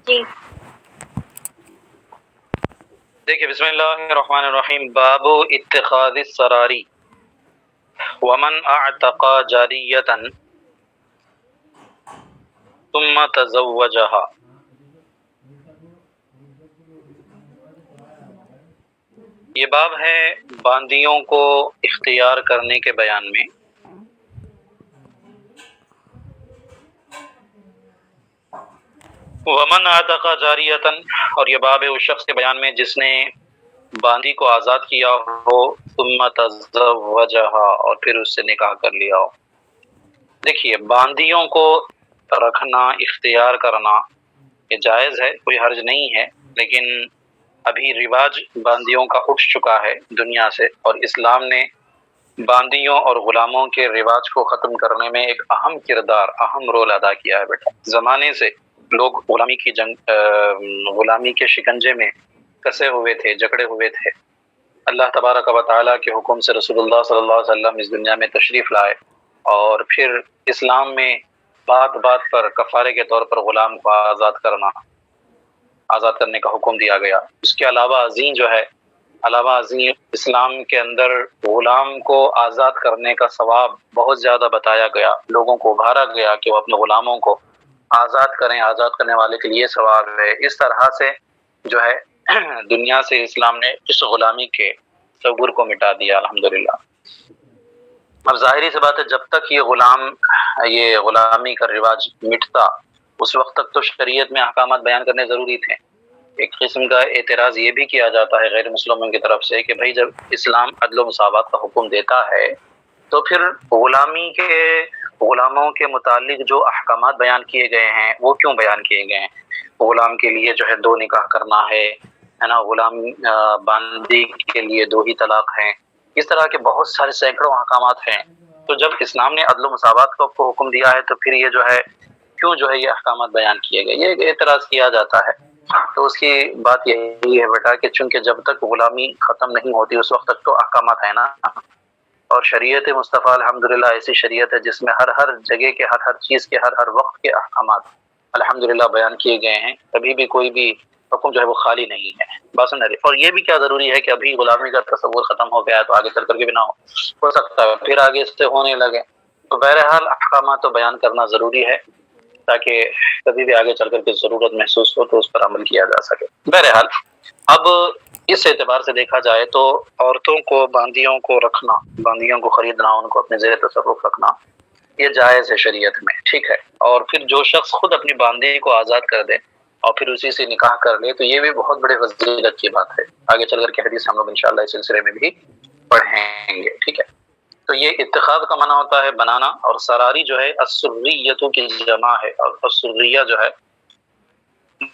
جی دیکھیے، بسم اللہ الرحمن الرحیم۔ باب اتخاذ السراری ومن اعتق جاریۃ ثم تزوجها۔ یہ باب ہے باندیوں کو اختیار کرنے کے بیان میں۔ ومن اعتق جاریۃ، اور یہ باب ہے اس شخص کے بیان میں جس نے باندی کو آزاد کیا ہو، ثم تزوجها، اور پھر اس سے نکاح کر لیا ہو۔ دیکھیے، باندیوں کو رکھنا، اختیار کرنا یہ جائز ہے، کوئی حرج نہیں ہے، لیکن ابھی رواج باندیوں کا اٹھ چکا ہے دنیا سے، اور اسلام نے باندیوں اور غلاموں کے رواج کو ختم کرنے میں ایک اہم کردار، اہم رول ادا کیا ہے۔ بیٹا، زمانے سے لوگ غلامی کی غلامی کے شکنجے میں کسے ہوئے تھے، جکڑے ہوئے تھے۔ اللہ تبارک و تعالیٰ کے حکم سے رسول اللہ صلی اللہ علیہ وسلم اس دنیا میں تشریف لائے، اور پھر اسلام میں بات بات پر کفارے کے طور پر غلام کو آزاد کرنے کا حکم دیا گیا۔ اس کے علاوہ ازیں اسلام کے اندر غلام کو آزاد کرنے کا ثواب بہت زیادہ بتایا گیا، لوگوں کو ابھارا گیا کہ وہ اپنے غلاموں کو آزاد کریں، آزاد کرنے والے کے لیے ثواب ہے۔ اس طرح سے جو ہے دنیا سے اسلام نے اس غلامی کے تصور کو مٹا دیا، الحمدللہ۔ اب ظاہری سی بات ہے، جب تک یہ غلامی کا رواج مٹتا، اس وقت تک تو شریعت میں احکامات بیان کرنے ضروری تھے۔ ایک قسم کا اعتراض یہ بھی کیا جاتا ہے غیر مسلموں کی طرف سے کہ بھائی، جب اسلام عدل و مساوات کا حکم دیتا ہے تو پھر غلاموں کے متعلق جو احکامات بیان کیے گئے ہیں وہ کیوں بیان کیے گئے ہیں؟ غلام کے لیے جو ہے 2 نکاح کرنا ہے نا، غلام باندی کے لیے 2 ہی طلاق ہیں، اس طرح کے بہت سارے سینکڑوں احکامات ہیں۔ تو جب اسلام نے عدل و مساوات کو حکم دیا ہے تو پھر یہ جو ہے کیوں جو ہے یہ احکامات بیان کیے گئے، یہ اعتراض کیا جاتا ہے۔ تو اس کی بات یہی ہے بیٹا کہ چونکہ جب تک غلامی ختم نہیں ہوتی اس وقت تک تو احکامات ہیں نا، اور شریعت مصطفیٰ الحمدللہ ایسی شریعت ہے جس میں ہر جگہ کے ہر چیز کے ہر وقت کے احکامات الحمدللہ بیان کیے گئے ہیں۔ کبھی بھی کوئی بھی حکم جو ہے وہ خالی نہیں ہے، بس نہ۔ اور یہ بھی کیا ضروری ہے کہ ابھی غلامی کا تصور ختم ہو گیا ہے تو آگے چل کر کے بھی نہ ہو سکتا ہے پھر آگے اس سے ہونے لگے۔ تو بہرحال احکامات تو بیان کرنا ضروری ہے تاکہ کبھی بھی آگے چل کر کے ضرورت محسوس ہو تو اس پر عمل کیا جا سکے۔ بہرحال اب اس اعتبار سے دیکھا جائے تو عورتوں کو باندیوں کو رکھنا، باندیوں کو خریدنا، ان کو اپنے زیر تصرف رکھنا یہ جائز ہے شریعت میں، ٹھیک ہے۔ اور پھر جو شخص خود اپنی باندی کو آزاد کر دے اور پھر اسی سے نکاح کر لے تو یہ بھی بہت بڑے فضیلت کی بات ہے۔ آگے چل کر کے حدیث ہم لوگ انشاءاللہ اس سلسلے میں بھی پڑھیں گے، ٹھیک ہے۔ تو یہ اتخاذ کا معنی ہوتا ہے بنانا، اور سراری جو ہے السریۃ کی جمع ہے، اور السریہ جو ہے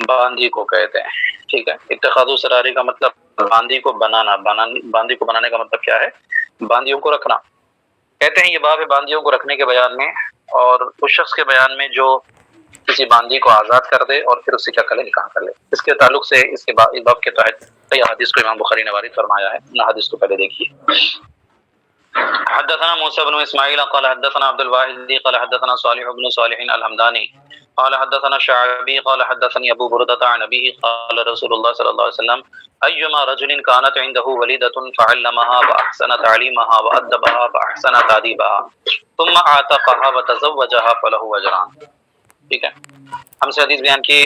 باندی کو کہتے ہیں، ٹھیک ہے۔ اتخاذ السراری کا مطلب باندی کو بنانا، باندی کو بنانے کا مطلب کیا ہے؟ باندیوں کو رکھنا۔ کہتے ہیں یہ باب ہے باندیوں کو رکھنے کے بیان میں، اور اس شخص کے بیان میں جو کسی باندی کو آزاد کر دے اور پھر اس سے کیا کرے، نکاح کر لے۔ اس کے تعلق سے اس باب کے تحت کئی حدیث کو امام بخاری نے وارد فرمایا ہے۔ نہ حدیث کو پہلے دیکھیے۔ حدثنا موسى بن اسماعيل قال حدثنا عبد الواحد قال حدثنا صالح بن صالح الحمداني قال حدثنا شعبي قال حدثني ابو بردة عن ابيه قال رسول الله صلى الله عليه وسلم ايما رجل كانت عنده وليدة فعلمها فاحسن تعليمها وادبها فاحسن تاديبها ثم اعتقها وتزوجها فله اجران، ٹھیک ہے۔ ہم سے حدیث بیان کی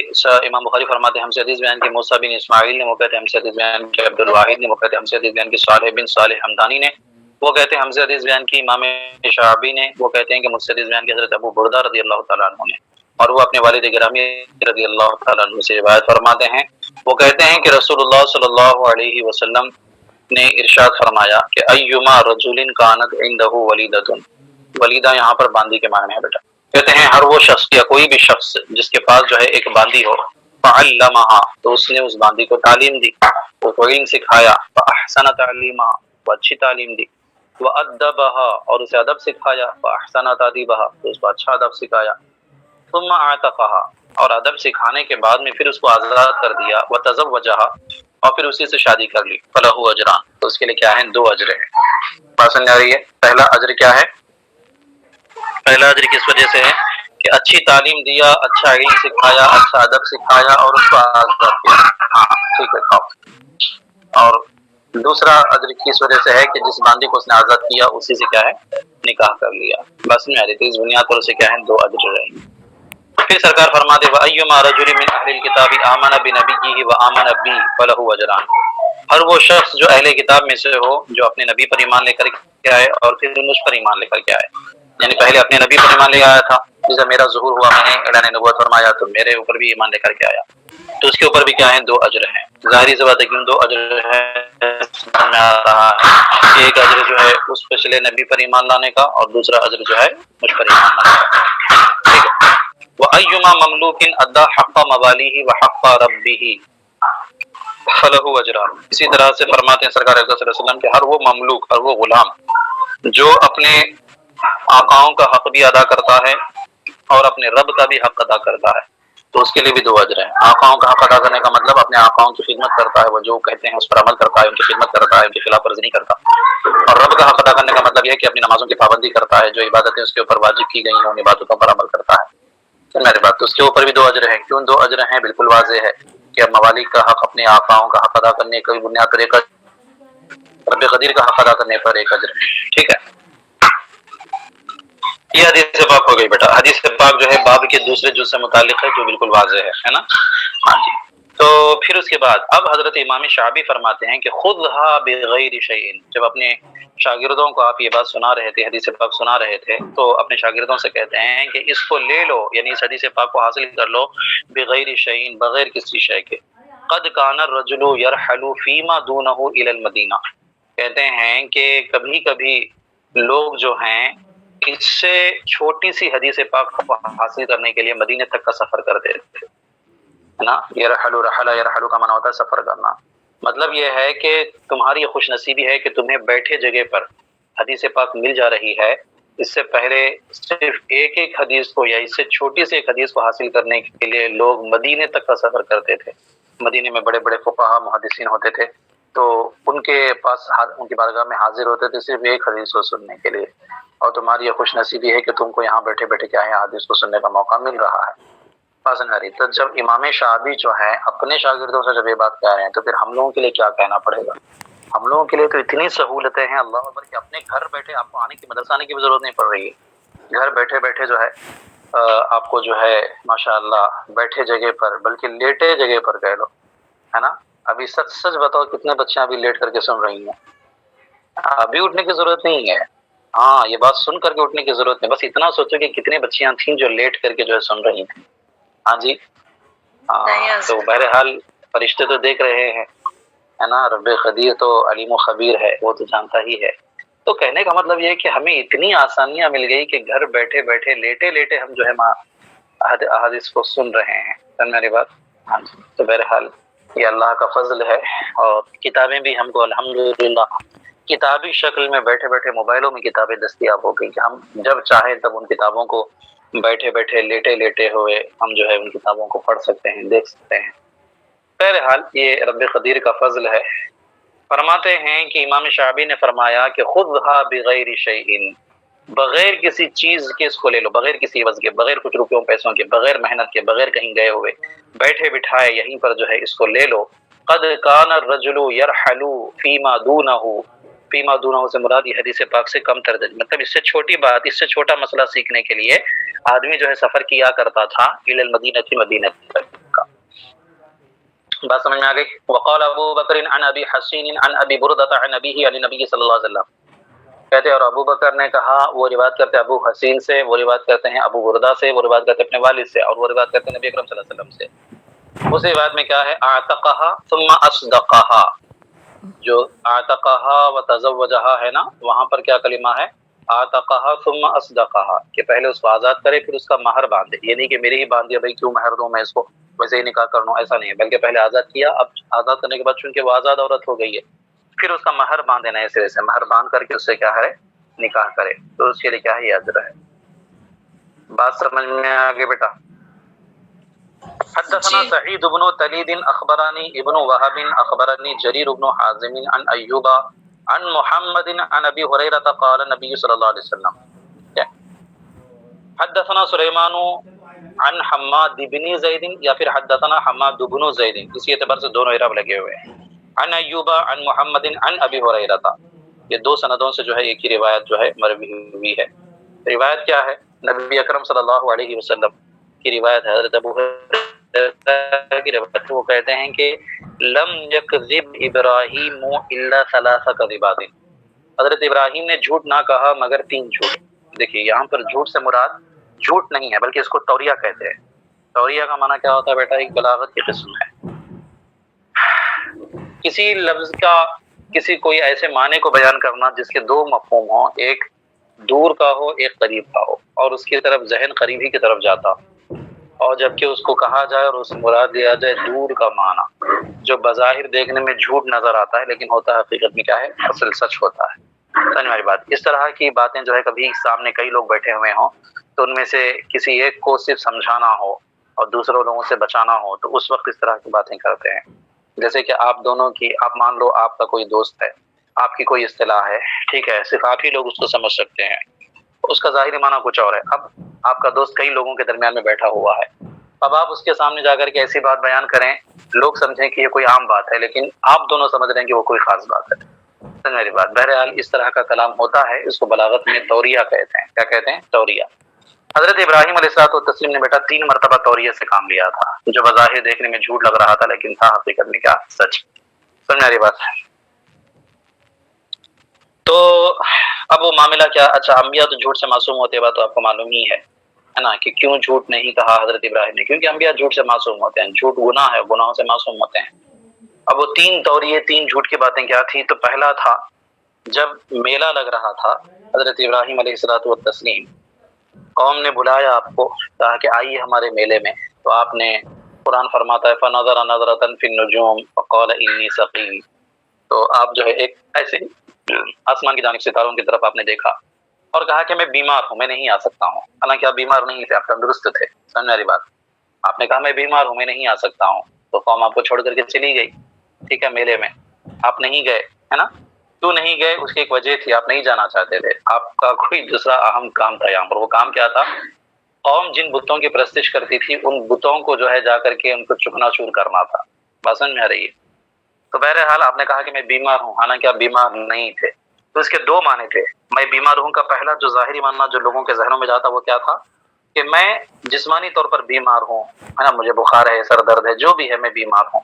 امام بخاری فرماتے ہیں ہم سے حدیث بیان کی موسیٰ بن اسماعیل نے، وہ کہتے ہیں ہم سے حدیث بیان کی عبد الواحد نے، وہ کہتے ہیں ہم سے حدیث بیان کی صالح بن صالح حمدانی نے، وہ کہتے ہیں ہم سے حدیث بیان کی امام شعبی نے، وہ کہتے ہیں کہ مجھ سے حدیث بیان کی حضرت ابو بردہ رضی اللہ تعالیٰ عنہ نے، اور وہ اپنے والد گرامی رضی اللہ تعالیٰ عنہ سے روایت فرماتے ہیں، وہ کہتے ہیں کہ رسول اللہ صلی اللہ علیہ وسلم نے ارشاد فرمایا کہ ایما رجل کانت عنده ولیدۃ، ولیدہ یہاں پر باندی کے معنی ہے بیٹا۔ کہتے ہیں ہر وہ شخص یا کوئی بھی شخص جس کے پاس جو ہے ایک باندی ہو، فعلمها، تو اس نے اس باندی کو تعلیم دی، اس کو علم سکھایا، فاحسن تعلیمها، وہ اچھی تعلیم دی، وادبها، اور اسے ادب سکھایا، فاحسن تادیبها، تو اس کو اچھا ادب سکھایا، ثم اعتقها، اور ادب سکھانے کے بعد میں پھر اس کو آزاد کر دیا، وتزوجها، اور پھر اسی سے شادی کر لی، فله اجران، تو اس کے لیے کیا ہیں؟ 2 اجر ہیں۔ بات سمجھ آ رہی ہے؟ پہلا اجر کیا ہے؟ پہلا اجر کس وجہ سے ہے کہ اچھی تعلیم دیا، اچھا علم سکھایا، اچھا ادب سکھایا اور اس کو آزاد کیا. ہاں ٹھیک ہے. اور دوسرا اجر کس وجہ سے ہے کہ جس باندی کو اس نے آزاد کیا اسی سے کیا ہے نکاح کر لیا. بس میں آ رہی تھی اس بنیاد پر اسے کیا ہے 2 اجر رہیں گے. پھر سرکار فرماتے وَأَيُّمَا رَجُلٍ مِّنْ أَهْلِ الْكِتَابِ آمَنَ بِنَبِيِّهِ وَآمَنَ بِي فَلَهُ أَجْرَانِ. ہر وہ شخص جو اہل کتاب میں سے ہو جو اپنے نبی پر ایمان لے کر کے آئے اور پھر مجھ پر ایمان لے کر کے آئے، یعنی پہلے اپنے نبی پر ایمان لے آیا تھا، جیسا میرا ظہور ہوا میں نے اعلان نبوت فرمایا تو میرے اوپر بھی ایمان لے کر کے آیا، تو اس کے اوپر بھی کیا ہے 2 اجر ہیں. ظاہری سی بات ہے کہ 2 اجر ہے سمجھ میں آ رہا ہے. ایک اجر جو ہے اس پچھلے نبی پر ایمان لانے کا اور دوسرا اجر جو ہے مجھ پر ایمان لانے کا. ٹھیک ہے. وَأَيُّمَا مَمْلُوكٍ أَدَّى حَقَّ مَوَالِيهِ وَحَقَّ رَبِّهِ فَلَهُ أَجْرَانِ. اسی طرح سے فرماتے ہیں سرکار صلی اللہ علیہ وسلم کہ ہر وہ مملوک، ہر وہ غلام جو اپنے آقاؤں کا حق بھی ادا کرتا ہے اور اپنے رب کا بھی حق ادا کرتا ہے تو اس کے لیے بھی 2 اجر ہیں. آقاؤں کا حق ادا کرنے کا مطلب اپنے آقاؤں کی خدمت کرتا ہے، وہ جو کہتے ہیں اس پر عمل کرتا ہے، ان کی خدمت کرتا ہے، ان کی خلاف ورزی نہیں کرتا. اور رب کا حق ادا کرنے کا مطلب یہ ہے کہ اپنی نمازوں کی پابندی کرتا ہے، جو عبادتیں اس کے اوپر واجب کی گئی ہیں ان عبادتوں پر عمل کرتا ہے. میری بات تو اس کے اوپر بھی 2 اجر ہیں. کیوں 2 اجر ہیں؟ بالکل واضح ہے کہ اب ممالک کا حق اپنے آقاؤں کا حق ادا کرنے کی بنیاد پر ایک رب قدیر کا حق ادا کرنے پر 1 اجر. ٹھیک ہے. یہ حدیث پاک ہو گئی بیٹا. حدیث پاک جو ہے باب کے دوسرے جز سے متعلق ہے جو بالکل واضح ہے نا. ہاں جی. تو پھر اس کے بعد اب حضرت امام شعبی فرماتے ہیں کہ خذها بغیر شیء. جب اپنے شاگردوں کو آپ یہ بات سنا رہے تھے، حدیث پاک سنا رہے تھے، تو اپنے شاگردوں سے کہتے ہیں کہ اس کو لے لو، یعنی اس حدیث پاک کو حاصل کر لو بغیر شیء، بغیر کسی شے کے. قد کان الرجل يرحل فيما دونه الى المدینہ. کہتے ہیں کہ کبھی کبھی لوگ جو ہیں اس سے چھوٹی سی حدیث پاک کو حاصل کرنے کے لیے مدینے تک کا سفر کرتے تھے نا. یرحل رحل، یرحل کا معنی ہوتا ہے سفر کرنا. مطلب یہ ہے کہ تمہاری یہ خوش نصیبی ہے کہ تمہیں بیٹھے جگہ پر حدیث پاک مل جا رہی ہے. اس سے پہلے صرف ایک حدیث کو یا اس سے چھوٹی سی ایک حدیث کو حاصل کرنے کے لیے لوگ مدینے تک کا سفر کرتے تھے. مدینے میں بڑے بڑے فقہا محدثین ہوتے تھے تو ان کے پاس ان کی بارگاہ میں حاضر ہوتے تھے صرف ایک حدیث کو سننے کے لیے. اور تمہاری یہ خوش نصیبی ہے کہ تم کو یہاں بیٹھے بیٹھے کیا ہے حدیث کو سننے کا موقع مل رہا ہے. تو جب امام شعبی جو ہیں اپنے شاگردوں سے جب یہ بات کہہ رہے ہیں تو پھر ہم لوگوں کے لیے کیا کہنا پڑے گا. ہم لوگوں کے لیے تو اتنی سہولتیں ہیں اللہ اکبر کہ اپنے گھر بیٹھے آپ کو آنے کی مدرسہ آنے کی بھی ضرورت نہیں پڑ رہی ہے. گھر بیٹھے بیٹھے جو ہے آپ کو جو ہے ماشاء اللہ بیٹھے جگہ پر بلکہ لیٹے جگہ پر کہہ لو ہے نا. ابھی سچ سچ بتاؤ کتنے بچے ابھی لیٹ کر کے سن رہی ہیں. ابھی اٹھنے کی ضرورت نہیں ہے. ہاں یہ بات سن کر کے اٹھنے کی ضرورت نہیں. بس اتنا سوچو کہ کتنی بچیاں تھیں جو لیٹ کر کے جو ہے سن رہی تھیں. ہاں جی. تو بہرحال فرشتے تو دیکھ رہے ہیں ہے نا. رب قدیر تو علیم و خبیر ہے، وہ تو جانتا ہی ہے. تو کہنے کا مطلب یہ ہے کہ ہمیں اتنی آسانیاں مل گئی کہ گھر بیٹھے بیٹھے لیٹے لیٹے ہم جو ہے احادیث کو سن رہے ہیں. سن میری بات. ہاں جی. تو بہرحال یہ اللہ کا فضل ہے. اور کتابیں بھی ہم کو الحمدللہ کتابی شکل میں بیٹھے بیٹھے موبائلوں میں کتابیں دستیاب ہو گئی کہ ہم جب چاہیں تب ان کتابوں کو بیٹھے بیٹھے لیٹے لیٹے ہوئے ہم جو ہے ان کتابوں کو پڑھ سکتے ہیں، دیکھ سکتے ہیں. بہرحال یہ رب قدیر کا فضل ہے. فرماتے ہیں کہ امام شعبی نے فرمایا کہ خذها بغیر شیء، بغیر کسی چیز کے اس کو لے لو، بغیر کسی عوض کے، بغیر کچھ روپیوں پیسوں کے، بغیر محنت کے، بغیر کہیں گئے ہوئے، بیٹھے بٹھائے یہیں پر جو ہے اس کو لے لو. قد کان الرجل يرحل فيما دونه، فيما دونه سے مراد یہ حدیث پاک سے کم تر درجے، مطلب اس سے چھوٹی بات، اس سے چھوٹا مسئلہ سیکھنے کے لیے آدمی جو ہے سفر کیا کرتا تھا الى المدینہ، مدینہ کا. بات سمجھ میں آ گئی. وقال ابو بکر عن ابی حسین عن ابی بردۃ عن ابیہ عن النبی صلی اللہ علیہ وسلم. کہتے ہیں اور ابو بکر نے کہا، وہ روایت کرتے ہیں ابو حسین سے، وہ روایت کرتے ہیں ابو بردہ سے، وہ روایت کرتے ہیں اپنے والد سے، اور وہ روایت کرتے ہیں نبی اکرم صلی اللہ علیہ وسلم سے. اس روایت میں کیا ہے؟ اعتقها ثم اصدقها. جو اعتقها وتزوجها ہے نا، وہاں پر کیا کلمہ ہے؟ اعتقها ثم اصدقها، کہ پہلے اس کو آزاد کرے پھر اس کا مہر باندھے. یہ نہیں کہ میرے ہی باندھ دیا بھائی کیوں مہر دوں میں اس کو، ویسے ہی نکاح کر لوں، ایسا نہیں ہے. بلکہ پہلے آزاد کیا، اب آزاد کرنے کے بعد چونکہ وہ آزاد عورت ہو گئی ہے پھر اس کا مہر باندھے نئے سرے سے، مہر باندھ کر کے اس سے کیا ہے نکاح کرے. تو اس کے لیے کیا ہے یہ اجر ہے. بات سمجھ میں آگے بیٹا. حدثنا سعید بن تلید اخبرانی ابن وهب اخبرنی جریر بن حازم عن ایوب عن محمد عن ابی ہریرہ قال نبی صلی اللہ علیہ وسلم. حدثنا سلیمان عن حماد بن زید یا پھر حدثنا حماد بن زید، اسی اعتبار سے دونوں اعراب لگے ہوئے ہیں. عن ایوب عن محمد عن ابی ہریرہ، یہ دو سندوں سے جو ہے ایک ہی روایت جو ہے مروی ہوئی ہے. روایت کیا ہے؟ نبی اکرم صلی اللہ علیہ وسلم کی روایت ہے. حضرت ابو ہریرہ کی روایت، وہ کہتے ہیں کہ لم یکذب ابراہیم الا ثلاث کذبات، حضرت ابراہیم نے جھوٹ نہ کہا مگر 3 جھوٹ. دیکھیے یہاں پر جھوٹ سے مراد جھوٹ نہیں ہے بلکہ اس کو توریہ کہتے ہیں. توریہ کا معنی کیا ہوتا ہے بیٹا؟ ایک بلاغت کی قسم ہے. کسی لفظ کا کسی کوئی ایسے معنی کو بیان کرنا جس کے 2 مفہوم ہوں، ایک دور کا ہو ایک قریب کا ہو، اور اس کی طرف ذہن قریب ہی کی طرف جاتا، اور جبکہ اس کو کہا جائے اور اس مراد لیا جائے دور کا معنی جو بظاہر دیکھنے میں جھوٹ نظر آتا ہے لیکن ہوتا ہے حقیقت میں کیا ہے؟ اصل سچ ہوتا ہے. سمجھ میں آئی بات؟ اس طرح کی باتیں جو ہے کبھی سامنے کئی لوگ بیٹھے ہوئے ہوں تو ان میں سے کسی ایک کو صرف سمجھانا ہو اور دوسروں لوگوں سے بچانا ہو تو اس وقت اس طرح کی باتیں کرتے ہیں. جیسے کہ آپ دونوں کی، آپ مان لو آپ کا کوئی دوست ہے، آپ کی کوئی اصطلاح ہے، ٹھیک ہے، صرف آپ ہی لوگ اس کو سمجھ سکتے ہیں، اس کا ظاہری معنی کچھ اور ہے. اب آپ کا دوست کئی لوگوں کے درمیان میں بیٹھا ہوا ہے، اب آپ اس کے سامنے جا کر کے ایسی بات بیان کریں لوگ سمجھیں کہ یہ کوئی عام بات ہے لیکن آپ دونوں سمجھ رہے ہیں کہ وہ کوئی خاص بات ہے. سمجھ میری بات؟ بہرحال اس طرح کا کلام ہوتا ہے، اس کو بلاغت میں توریہ کہتے ہیں. کیا کہتے ہیں؟ توریہ. حضرت ابراہیم علیہ الصلوۃ والتسلیم نے بیٹا 3 مرتبہ توریہ سے کام لیا تھا، جو بظاہر دیکھنے میں جھوٹ لگ رہا تھا لیکن تھا حقیقت میں کیا؟ سچ. سمجھ میری بات؟ تو اب وہ معاملہ کیا؟ اچھا انبیاء تو جھوٹ سے معصوم ہوتے ہیں، بات تو آپ کو معلوم ہی ہے نا کہ کیوں جھوٹ نہیں کہا حضرت ابراہیم نے؟ کیونکہ انبیاء جھوٹ سے معصوم ہوتے ہیں، جھوٹ گناہ ہے، گناہوں سے معصوم ہوتے ہیں. اب وہ 3 توریے 3 جھوٹ کی باتیں کیا تھی؟ تو پہلا تھا جب میلہ لگ رہا تھا، حضرت ابراہیم علیہ الصلوۃ والتسلیم قوم نے بلایا آپ کو، کہا کہ آئیے ہمارے میلے میں، تو آپ نے، قرآن فرماتا ہے فنظر نظرۃ فی النجوم فقال انی سقیم، تو آپ جو ہے ایک ایسے آسمان کی جانب ستاروں کی طرف آپ نے دیکھا اور کہا کہ میں بیمار ہوں، میں نہیں آ سکتا ہوں. حالانکہ آپ بیمار نہیں تھے، آپ تندرست تھے. سمجھ میری بات؟ آپ نے کہا میں بیمار ہوں، میں نہیں آ سکتا ہوں، تو قوم آپ کو چھوڑ کر کے چلی گئی. ٹھیک ہے، میلے میں آپ نہیں گئے، ہے نا؟ کیوں نہیں گئے؟ اس کی ایک وجہ تھی، آپ نہیں جانا چاہتے تھے. آپ کا کوئی دوسرا اہم کام تھا یہاں پر. وہ کام کیا تھا؟ قوم جن بتوں کی پرستش کرتی تھی ان بتوں کو جو ہے جا کر کے ان کو چکنا چور کرنا تھا. بات سمجھ میں آ رہی ہے؟ تو بہرحال آپ نے کہا کہ میں بیمار ہوں، حالانکہ آپ بیمار نہیں تھے. تو اس کے 2 معنی تھے. میں بیمار ہوں کا پہلا جو ظاہری معنی جو لوگوں کے ذہنوں میں جاتا وہ کیا تھا؟ کہ میں جسمانی طور پر بیمار ہوں، ہے نا، مجھے بخار ہے، سر درد ہے، جو بھی ہے میں بیمار ہوں.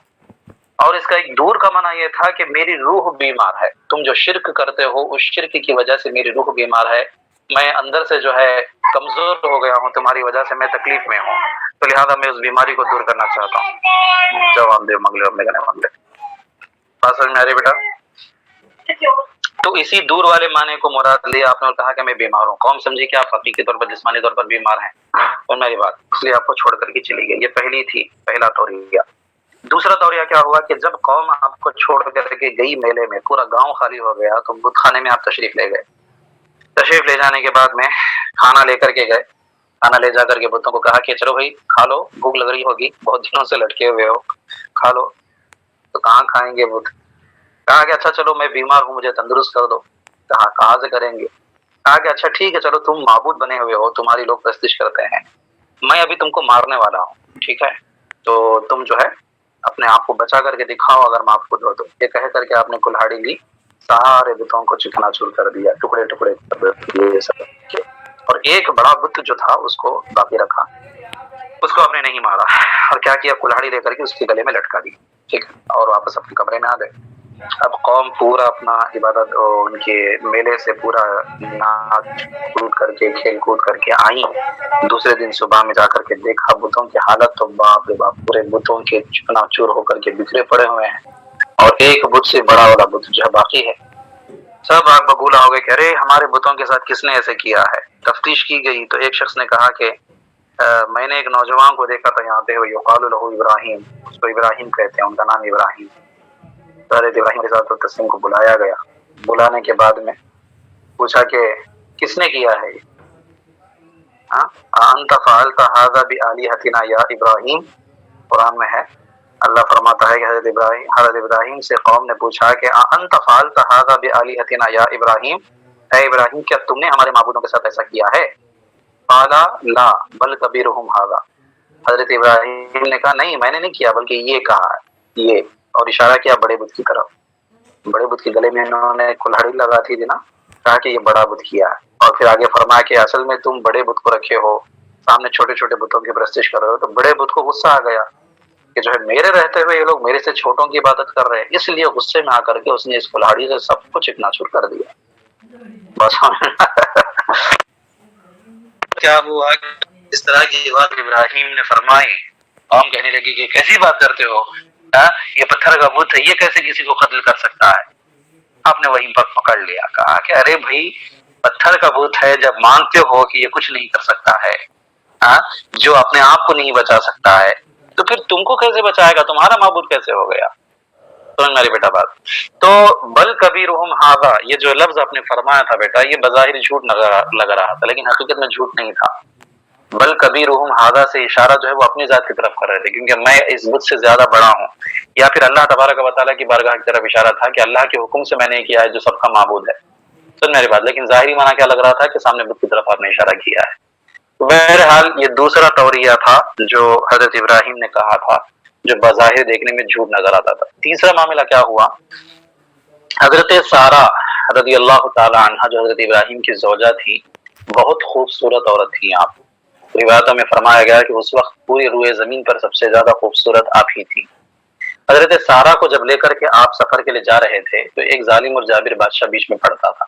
اور اس کا ایک دور کا معنی یہ تھا کہ میری روح بیمار ہے، تم جو شرک کرتے ہو اس شرک کی وجہ سے میری روح بیمار ہے، میں اندر سے جو ہے کمزور ہو گیا ہوں، تمہاری وجہ سے میں تکلیف میں ہوں، تو لہٰذا میں اس بیماری کو دور کرنا چاہتا ہوں. جواب دے منگلے اور میگنے منگلے. بات سمجھ میں آ رہی بیٹا؟ تو اسی دور والے معنی کو مراد لیا آپ نے اور کہا کہ میں بیمار ہوں. قوم سمجھی کہ آپ حقیقی طور پر جسمانی طور پر بیمار ہیں، اور میری بات اس لیے آپ کو چھوڑ کر کے چلی گئی. یہ پہلی تھی، پہلا توریہ. دوسرا توریہ کیا ہوا کہ جب قوم آپ کو چھوڑ کر کے گئی میلے میں، پورا گاؤں خالی ہو گیا، تو بت خانے میں آپ تشریف لے گئے. تشریف لے جانے کے بعد میں کھانا لے کر کے گئے. کھانا لے جا کر کے بتوں کو کہا کہ چلو بھائی کھا لو، بھوک لگ رہی ہوگی، بہت دنوں سے لٹکے ہوئے ہو، کھا لو. تو کہاں کھائیں گے بت؟ کہا کہ اچھا چلو میں بیمار ہوں، مجھے تندرست کر دو. کہا کہاں سے کریں گے؟ کہا کہ اچھا ٹھیک ہے چلو تم معبود بنے ہوئے ہو، تمہاری لوگ پرستش کرتے ہیں، میں ابھی تم کو مارنے والا ہوں، ٹھیک ہے، تو تم جو ہے اپنے آپ کو بچا کر کے دکھاؤ اگر معبود ہو تو. یہ کہہ کر کے آپ نے کلہاڑی لی، سارے بتوں کو چکنا چور کر دیا، ٹکڑے ٹکڑے کر دیے سب کے. اور ایک بڑا بت جو تھا اس کو باقی رکھا، اس کو آپ نے نہیں مارا. اور کیا کیا؟ کلہاڑی لے کر کے اس کے گلے میں لٹکا دی، ٹھیک ہے، اور واپس اپنے کمرے میں آ گئے. اب قوم پورا اپنا عبادت اور ان کے میلے سے پورا ناچ کود کر کے کھیل کود کر کے آئیں. دوسرے دن صبح میں جا کر کے دیکھا بتوں کی حالت تو باپ رے باپ، پورے بتوں کے چکنا چور ہو کر کے بکھرے پڑے ہوئے ہیں، اور ایک بت سے بڑا والا بت جو ہے باقی ہے. سب آگ ببولا ہو گئے کہ ارے ہمارے بتوں کے ساتھ کس نے ایسے کیا ہے. تفتیش کی گئی تو ایک شخص نے کہا کہ میں نے ایک نوجوان کو دیکھا تھا یہاں پہ، یقال له ابراہیم، اس کو ابراہیم کہتے ہیں، ان کا نام ابراہیم. حضرت ابراہیم علیہ السلام کو بلایا گیا. بلانے کے بعد میں پوچھا کہ کس نے کیا ہے یہ؟ انت فعلت هذا بآلهتنا یا ابراہیم؟ قرآن میں ہے، اللہ فرماتا ہے کہ حضرت ابراہیم سے قوم نے پوچھا کہ انت فعلت هذا بآلهتنا یا ابراہیم، اے ابراہیم کیا تم نے ہمارے معبودوں کے ساتھ ایسا کیا ہے؟ قالا لا بل کبیرہم ھذا، حضرت ابراہیم نے کہا نہیں میں نے نہیں کیا بلکہ یہ کہا ہے یہ، اور اشارہ کیا بڑے بت کی طرف. بڑے بت کے گلے میں انہوں نے کلہڑی لگا تھی نا، کہا کہ یہ بڑا بت کیا ہے. اور پھر آگے فرمایا کہ اصل میں تم بڑے بت کو رکھے ہو، سامنے چھوٹے چھوٹے بتوں کی پرستش کر رہے ہو. تو بڑے بت کو غصہ آ گیا کہ جو ہے میرے رہتے ہوئے یہ لوگ میرے سے چھوٹوں کی عبادت کر رہے ہیں، اس لیے غصے میں آ کر کے اس نے اس کلہاڑی سے سب کو چکنا چور کر دیا. بس کیا ہوا اس طرح کی بات ابراہیم نے فرمائی، قوم کہنے لگی کہ کیسی بات کرتے ہو، یہ پتھر کا بت ہے، یہ کیسے کسی کو قتل کر سکتا ہے. آپ نے وہیں پر پکڑ لیا، کہا کہ ارے بھائی پتھر کا بت ہے، جب مانتے ہو کہ یہ کچھ نہیں کر سکتا ہے، جو اپنے آپ کو نہیں بچا سکتا ہے، تو پھر تم کو کیسے بچائے گا، تمہارا معبود کیسے ہو گیا. سمجھ میری بیٹا بات. تو بل کبیرہم ھذا، یہ جو لفظ آپ نے فرمایا تھا بیٹا، یہ بظاہر جھوٹ لگ رہا تھا لیکن حقیقت میں جھوٹ نہیں تھا. بل کبیرہم ھذا سے اشارہ جو ہے وہ اپنی ذات کی طرف کر رہے تھے، کیونکہ میں اس بت سے زیادہ بڑا ہوں. یا پھر اللہ تبارک و تعالیٰ کی بارگاہ کی طرف اشارہ تھا کہ اللہ کے حکم سے میں نے کیا ہے جو سب کا معبود ہے. سن میری بات. لیکن ظاہری معنی کیا لگ رہا تھا کہ سامنے بت کی طرف آپ نے اشارہ کیا ہے. بہرحال یہ دوسرا توریہ تھا جو حضرت ابراہیم نے کہا تھا، جو بظاہر دیکھنے میں جھوٹ نظر آتا تھا. تیسرا معاملہ کیا ہوا، حضرت سارہ رضی اللہ تعالی عنہا جو حضرت ابراہیم کی زوجہ تھی، بہت خوبصورت عورت تھی. آپ روایتوں میں فرمایا گیا کہ اس وقت پوری روئے زمین پر سب سے زیادہ خوبصورت آپ ہی تھی. حضرت سارہ کو جب لے کر کے آپ سفر کے لیے جا رہے تھے تو ایک ظالم اور جابر بادشاہ بیچ میں پڑتا تھا.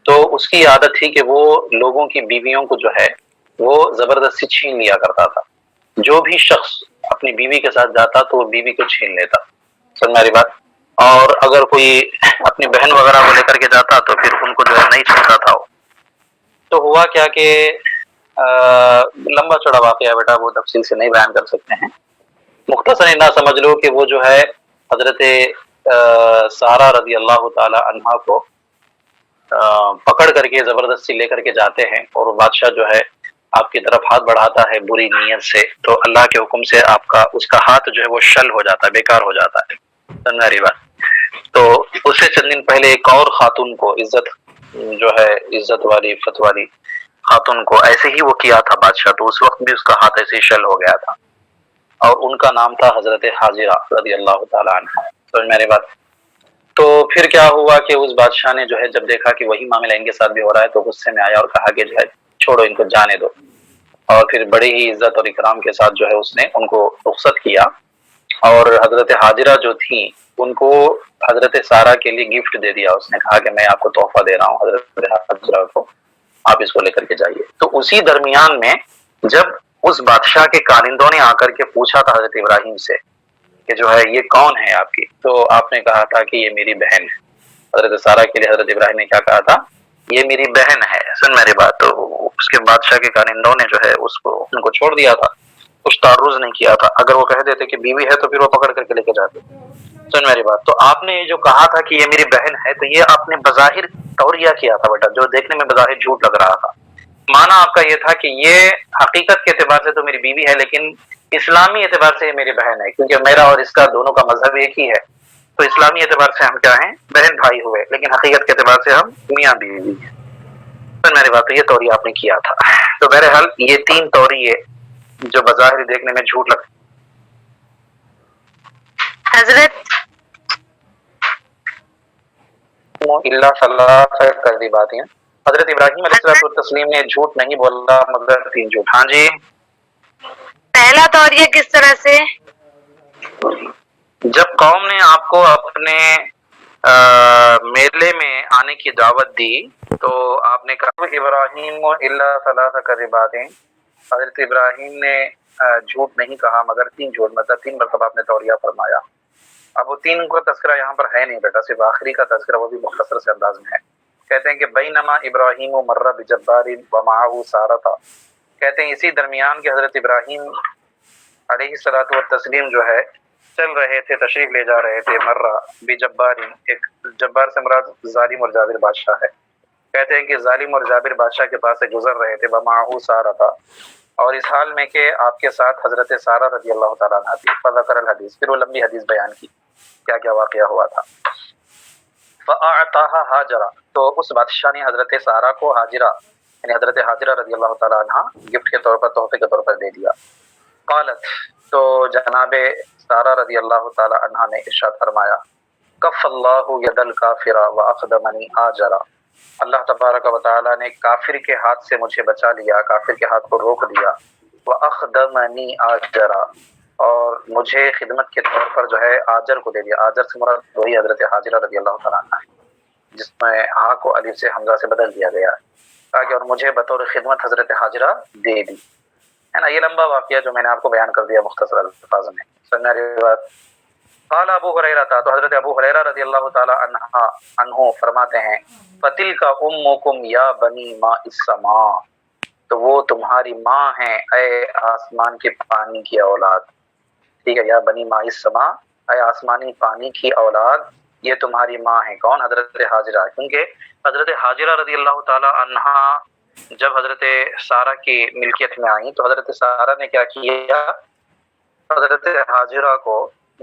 تو اس کی عادت تھی کہ وہ لوگوں کی بیویوں کو جو ہے وہ زبردستی چھین لیا کرتا تھا. جو بھی شخص اپنی بیوی کے ساتھ جاتا تو وہ بیوی کو چھین لیتا. سمجھ میری بات. اور اگر کوئی اپنی بہن وغیرہ کو لے کر کے جاتا تو پھر ان کو جو ہے نہیں چھوڑتا تھا وہ. تو ہوا کیا کہ لمبا چڑا واقعہ ہے بیٹا، وہ تفصیل سے نہیں بیان کر سکتے ہیں. مختصر اتنا سمجھ لو کہ وہ جو ہے حضرت سارہ رضی اللہ تعالی عنہا کو پکڑ کر کے زبردستی لے کر کے جاتے ہیں، اور بادشاہ جو ہے آپ کی طرف ہاتھ بڑھاتا ہے بری نیت سے، تو اللہ کے حکم سے آپ کا اس کا ہاتھ جو ہے وہ شل ہو جاتا ہے، بیکار ہو جاتا ہے. سمجھ بات. تو اس سے چند دن پہلے ایک اور خاتون کو جو ہے عزت والی عفت والی خاتون کو ایسے ہی وہ کیا تھا بادشاہ، تو اس وقت بھی اس کا ہاتھ ایسے ہی شل ہو گیا تھا، اور ان کا نام تھا حضرت حاجرہ رضی اللہ تعالی عنہ. سمجھ میری بات. تو پھر کیا ہوا کہ اس بادشاہ نے جو ہے جب دیکھا کہ وہی معاملہ ان کے ساتھ بھی ہو رہا ہے تو غصے میں آیا اور کہا کہ جو ہے چھوڑو ان کو جانے دو. اور پھر بڑی ہی عزت اور اکرام کے ساتھ جو ہے اس نے ان کو رخصت کیا. اور حضرت حاجرہ جو تھیں ان کو حضرت سارہ کے لیے گفٹ دے دیا. اس نے کہا کہ میں آپ کو تحفہ دے رہا ہوں حضرت حاجرہ کو، آپ اس کو لے کر کے جائیے. تو اسی درمیان میں جب اس بادشاہ کے کارندوں نے آ کر کے پوچھا تھا حضرت ابراہیم سے کہ جو ہے یہ کون ہے آپ کی، تو آپ نے کہا تھا کہ یہ میری بہن ہے. حضرت سارہ کے لیے حضرت ابراہیم نے کیا کہا تھا، یہ میری بہن ہے. سن میری بات. تو اس کے بادشاہ کے کارندوں نے جو ہے ان کو چھوڑ دیا تھا، کچھ تعرض نہیں کیا تھا. اگر وہ کہہ دیتے کہ بیوی ہے تو پھر وہ پکڑ کر کے لے کے جاتے. سن میری بات. تو آپ نے یہ جو کہا تھا کہ یہ میری بہن ہے، تو یہ آپ نے بظاہر توریہ کیا تھا بیٹا، جو دیکھنے میں بظاہر جھوٹ لگ رہا تھا. معنی آپ کا یہ تھا کہ یہ حقیقت کے اعتبار سے تو میری بیوی ہے، لیکن اسلامی اعتبار سے یہ میری بہن ہے، کیونکہ میرا اور اس کا دونوں کا مذہب ایک ہی ہے. تو اسلامی اعتبار سے ہم کیا ہیں، بہن بھائی ہوئے، لیکن حقیقت کے اعتبار سے ہم میاں بیوی ہیں. میری بات. تو یہ توریہ آپ نے کیا تھا. تو بہرحال یہ تین توریے جو بظاہر دیکھنے میں جھوٹ لگتے حضرت اللہ صلاح کر دی بات ہے. حضرت ابراہیم علیہ السلام تسلیم نے جھوٹ نہیں بولا مگر تین جھوٹ. ہاں جی. پہلا توریہ کس طرح سے، جب قوم نے آپ کو اپنے میلے میں آنے کی دعوت دی تو آپ نے کہا ابراہیم الا ثلاث کذبات، حضرت ابراہیم نے جھوٹ نہیں کہا مگر تین جھوٹ، مطلب تین مرتبہ آپ نے توریہ فرمایا. اب وہ تین کا تذکرہ یہاں پر ہے نہیں بیٹا، صرف آخری کا تذکرہ، وہ بھی مختصر سے انداز میں ہے. کہتے ہیں کہ بینما ابراہیم مر بجبار ومعہ سارۃ، کہتے ہیں اسی درمیان کہ حضرت ابراہیم علیہ الصلوۃ والتسلیم جو ہے چل رہے تھے، تشریف لے جا رہے تھے، مرہ بجبار، ایک جبار سے مراد ظالم اور جابر بادشاہ ہے. کہتے ہیں کہ ظالم اور جابر بادشاہ کے پاس سے گزر رہے تھے، ومعہ سارۃ، اور اس حال میں کہ آپ کے ساتھ حضرت سارہ رضی اللہ تعالیٰ عنہ تھی. فذکر الحدیث، پھر وہ لمبی حدیث بیان کی کیا کیا واقعہ ہوا تھا. فاعطاها حاجرہ، تو اس بادشاہ نے حضرت سارہ کو حاجرہ یعنی حضرت حاجرہ رضی اللہ تعالیٰ عنہ گفٹ کے طور پر، تحفے کے طور پر دے دیا. قالت، تو جناب سارہ رضی اللہ تعالیٰ عنہ نے ارشاد فرمایا، کف اللہ ید الکافر واخدمنی آجرا، اللہ تبارک و تعالیٰ نے کافر کے ہاتھ سے مجھے بچا لیا، کافر کے ہاتھ کو روک دیا. واخدمنی آجرا، اور مجھے خدمت کے طور پر جو ہے آجر کو دے دیا. آجر سے مراد وہی حضرت حاجرہ رضی اللہ تعالیٰ عنہ ہے جس میں ہاں کو الف سے حمزہ سے بدل دیا گیا ہے، اور مجھے بطور خدمت حضرت حاجرہ دے دی، ہے نا. یہ لمبا واقعہ جو میں نے آپ کو بیان کر دیا مختصر الفاظ میں. سمجھا رہی بات؟ قال ابو ہریرہ تھا، تو حضرت ابو ہریرہ رضی اللہ تعالی عنہ فرماتے ہیں، فتلک امکم یا بنی ماء السماء، تو وہ تمہاری ماں ہیں اے آسمان کے پانی کی اولاد. ٹھیک ہے، یا بنی ماء السماء، اے آسمانی پانی کی اولاد، یہ تمہاری ماں ہیں. کون؟ حضرت حاجرہ. کیونکہ حضرت حاجرہ رضی اللہ تعالی عنہا جب حضرت سارہ کی ملکیت میں آئیں تو حضرت سارہ نے کیا کیا، حضرت حاجرہ کو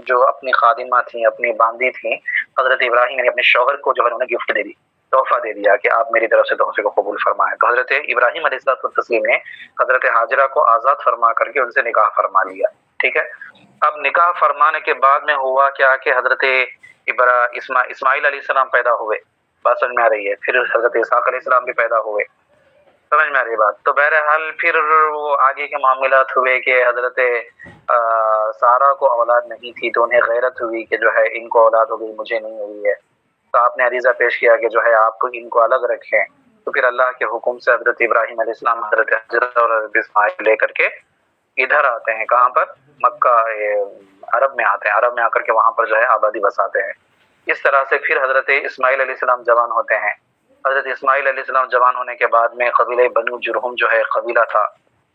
جو اپنی خادمہ تھیں، اپنی باندی تھیں، حضرت ابراہیم یعنی اپنے شوہر کو جو ہے انہوں نے گفٹ دے دی، تحفہ دے دیا کہ آپ میری طرف سے تحفے کو قبول فرمائیں. تو حضرت ابراہیم علیہ السلام نے حضرت حاجرہ کو آزاد فرما کر کے ان سے نکاح فرما لیا. ٹھیک ہے. اب نکاح فرمانے کے بعد میں ہوا کیا کہ حضرت اسماعیل علیہ السلام پیدا ہوئے. بات سمجھ میں آ رہی ہے؟ پھر حضرت اسحاق علیہ السلام بھی پیدا ہوئے. سمجھ میں آ رہی بات؟ تو بہرحال پھر وہ آگے کے معاملات ہوئے کہ حضرت سارہ کو اولاد نہیں تھی تو انہیں غیرت ہوئی کہ جو ہے ان کو اولاد ہو گئی، مجھے نہیں ہوئی ہے. تو آپ نے عریضہ پیش کیا کہ جو ہے آپ ان کو الگ رکھیں. تو پھر اللہ کے حکم سے حضرت ابراہیم علیہ السلام حضرت حجرہ اور حضرت اسماعیل لے کر کے ادھر آتے ہیں. کہاں پر؟ مکہ، عرب میں آتے ہیں. عرب میں آ کر کے وہاں پر جو ہے آبادی بساتے ہیں. اس طرح سے پھر حضرت اسماعیل علیہ السلام جوان ہوتے ہیں. حضرت اسماعیل علیہ السلام جوان ہونے کے بعد میں قبیلہ بنو جرہم جو ہے قبیلہ تھا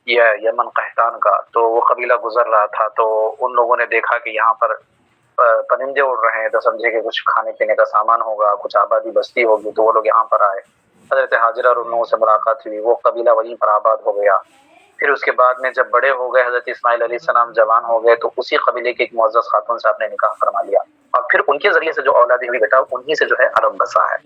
یہ یمن قحطان کا، تو وہ قبیلہ گزر رہا تھا. تو ان لوگوں نے دیکھا کہ یہاں پر پرندے اڑ رہے ہیں، تو سمجھے کہ کچھ کھانے پینے کا سامان ہوگا، کچھ آبادی بستی ہوگی، تو وہ لوگ یہاں پر آئے. حضرت حاجرہ اور ان لوگوں سے ملاقات ہوئی، وہ قبیلہ وہیں پر آباد ہو گیا. پھر اس کے بعد میں جب بڑے ہو گئے، حضرت اسماعیل علیہ السلام جوان ہو گئے، تو اسی قبیلے کے ایک معزز خاتون سے آپ نے نکاح فرما لیا، اور پھر ان کے ذریعے سے جو اولادیں ہوئی بیٹا انہی سے جو ہے عرب بسا ہے.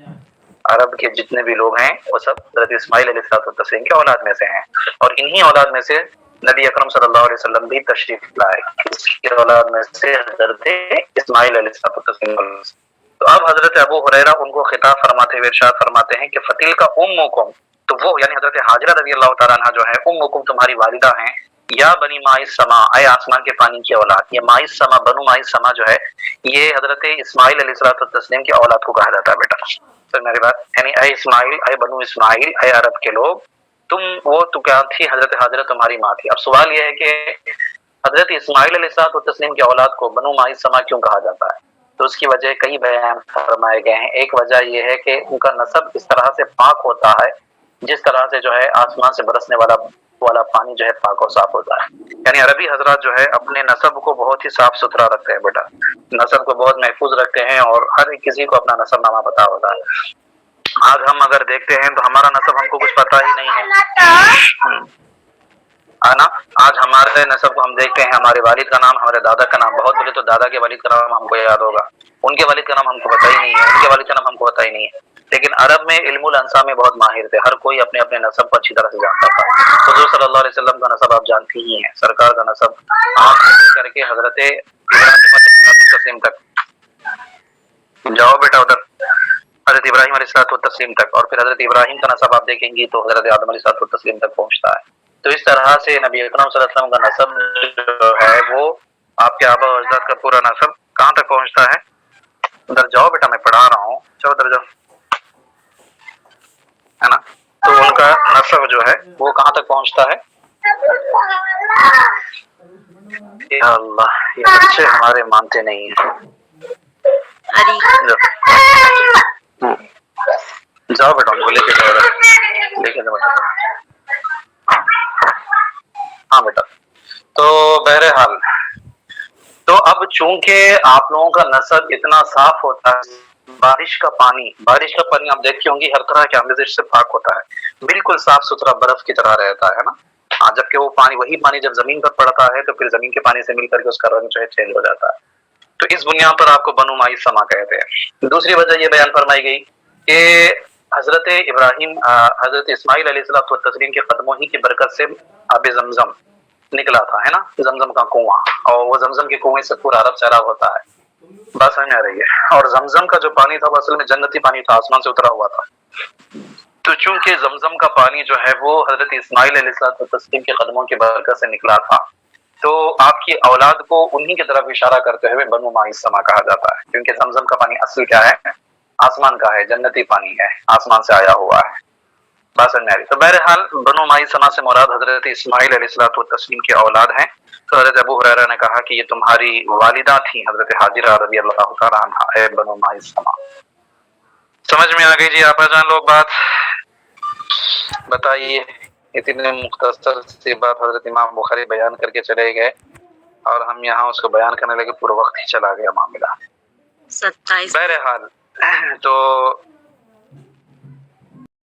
عرب کے جتنے بھی لوگ ہیں وہ سب حضرت اسماعیل علیہ السلام کے اولاد میں سے ہیں، اور انہی اولاد میں سے نبی اکرم صلی اللہ علیہ وسلم بھی تشریف لائے. اس کی اولاد میں سے حضرت اسماعیل علیہ السلام. تو اب حضرت ابو ہریرہ ان کو خطاب فرماتے ہوئے ارشاد فرماتے ہیں کہ فتیل کا امکم، تو وہ یعنی حضرت حاجرہ رضی اللہ تعالیٰ عنہ جو ہے امکم تمہاری والدہ ہیں، یا بنی ماء السماء، اے آسمان کے پانی کی اولاد. یہ ماء السماء، بنو ماء السماء جو ہے یہ حضرت اسماعیل علیہ السلام کی اولاد کو کہا جاتا ہے بیٹا. سر میری بات؟ یعنی اے اسماعیل، اے بنو اسماعیل، اے عرب کے لوگ، تم وہ تو کیا تھی؟ حضرت حاجرہ تمہاری ماں تھی. اب سوال یہ ہے کہ حضرت اسماعیل علیہ السلام کی اولاد کو بنو ماء السماء کیوں کہا جاتا ہے؟ تو اس کی وجہ کئی بیان فرمائے گئے ہیں. ایک وجہ یہ ہے کہ ان کا نسب اس طرح سے پاک ہوتا ہے جس طرح سے جو ہے آسمان سے برسنے والا پانی جو ہے پاک اور صاف ہوتا ہے. یعنی عربی حضرات جو ہے اپنے نسب کو بہت ہی صاف ستھرا رکھتے ہیں بیٹا، نسب کو بہت محفوظ رکھتے ہیں، اور ہر کسی کو اپنا نسب نامہ پتا ہوتا ہے. آج ہم اگر دیکھتے ہیں تو ہمارا نسب ہم کو کچھ پتا ہی نہیں ہے نا. آج ہمارے نسب کو ہم دیکھتے ہیں، ہمارے والد کا نام، ہمارے دادا کا نام، بہت بڑے تو دادا کے والد کا نام ہم کو یاد ہوگا، ان کے والد کا نام ہم کو پتا ہی نہیں ہے، ان کے والد کا نام ہم کو پتا ہی نہیں ہے. لیکن عرب میں علم الانساب میں بہت ماہر تھے، ہر کوئی اپنے اپنے نسب کو اچھی طرح سے جانتا تھا. حضور صلی اللہ علیہ وسلم کا نسب آپ جانتی ہی ہیں، سرکار کا نسب آپ کر کے حضرت ابراہیم علیہ السلام تک جاؤ بیٹا ادھر، حضرت ابراہیم علیہ السلام تک، اور پھر حضرت ابراہیم کا نسب آپ دیکھیں گی تو حضرت آدم علیہ السلام تک پہنچتا ہے. تو اس طرح سے نبی اکرم صلی اللہ علیہ وسلم کا نسب جو ہے وہ آپ کے آبا و اجداد کا پورا نسب کہاں تک پہنچتا ہے؟ ادھر جاؤ بیٹا، میں پڑھا رہا ہوں، چلو ادھر جاؤ، ہے نا. تو ان کا نسب جو ہے وہ کہاں تک پہنچتا ہے؟ یا اللہ، یہ بچے ہمارے مانتے نہیں ہیں. جاؤ بیٹا ان کو لے کے جاؤ، لے کے جاؤ بیٹا. ہاں بیٹا. تو بہرحال تو اب چونکہ آپ لوگوں کا نسب اتنا صاف ہوتا ہے، بارش کا پانی آپ دیکھی ہوں گی ہر طرح کے آمیزش سے پاک ہوتا ہے، بالکل صاف ستھرا برف کی طرح رہتا ہے نا. جبکہ وہ وہی پانی جب زمین پر پڑتا ہے تو پھر زمین کے پانی سے مل کر کے اس کا رنگ جو ہے چینج ہو جاتا ہے. تو اس بنیاد پر آپ کو بنو ماء السماء کہتے ہیں. دوسری وجہ یہ بیان فرمائی گئی کہ حضرت ابراہیم حضرت اسماعیل علیہ السلام تسلیم کے قدموں ہی کی برکت سے آب زمزم نکلا تھا، ہے نا، زمزم کا کنواں، اور وہ زمزم کے کنویں سے پورا عرب سیراب ہوتا ہے. بات سمجھ آ رہی ہے. اور زمزم کا جو پانی تھا وہ اصل میں جنتی پانی تھا، آسمان سے اترا ہوا تھا. تو چونکہ زمزم کا پانی جو ہے وہ حضرت اسماعیل علیہ السلام تسلیم کے قدموں کی برکت سے نکلا تھا، تو آپ کی اولاد کو انہی کی طرف اشارہ کرتے ہوئے بنو ماء السماء کہا جاتا ہے، کیونکہ زمزم کا پانی اصل کیا ہے؟ آسمان کا ہے، جنتی پانی ہے، آسمان سے آیا ہوا ہے. بات سمجھ میں آ رہی. تو بہرحال بنو ماء السماء سے مراد حضرت اسماعیل علیہ الصلوۃ والتسلیم کی اولاد ہیں. تو حضرت ابو ہریرہ نے کہا کہ یہ تمہاری والدہ تھیں حضرت حاجرہ رضی اللہ تعالیٰ عنہا، اے بنو ماء السماء. سمجھ میں آ گئی جی آپا جان لوگ بات؟ بتائیے. اتنے مختصر سی بات حضرت امام بخاری بیان کر کے چلے گئے اور ہم یہاں اس کو بیان کرنے لگے، پورا وقت ہی چلا گیا معاملہ. 27. بہرحال تو